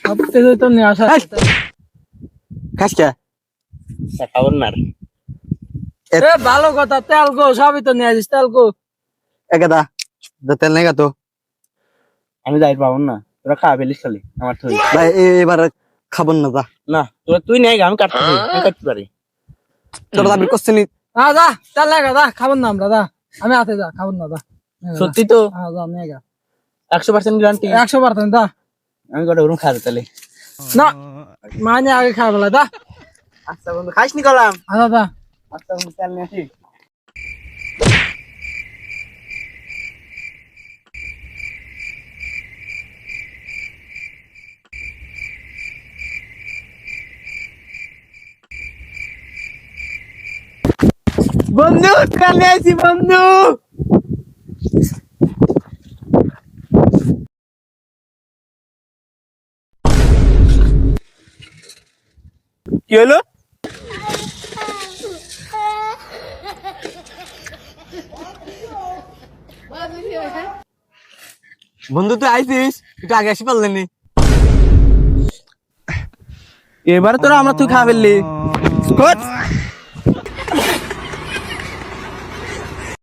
সব কিছু তো নিয়ে আসা খাস কে খাবার না এ ভালো কথা তেল গো সবই তো নিয়ে আসিস তেল গো একাদা তেল নেই তো আমি যাই পাবো না তোরা খাওয়া ফেলিস খালি আমার তুই ভাই এবার খাবো না যা না তোরা তুই নেই আমি কাটতে পারি আমি কাটতে পারি তোর দাবি করছিস নি যা তেল লাগা যা খাবো না আমরা যা আমি হাতে যা খাবো না যা সত্যি তো যা নেগা 100% গ্যারান্টি 100% দা আমি কটা ওরকম খাওয়া তাহলে না মানে আগে খাবো না দা আচ্ছা বন্ধু খাইস নি কলাম দা আচ্ছা বন্ধু তেল নিয়ে আসি বন্ধু তেল নিয়ে আসি বন্ধু কি হলো বন্ধু তুই আইছিস একটু আগে আসি পারলেন নি এবারে তোরা আমরা তুই খাওয়া ফেললি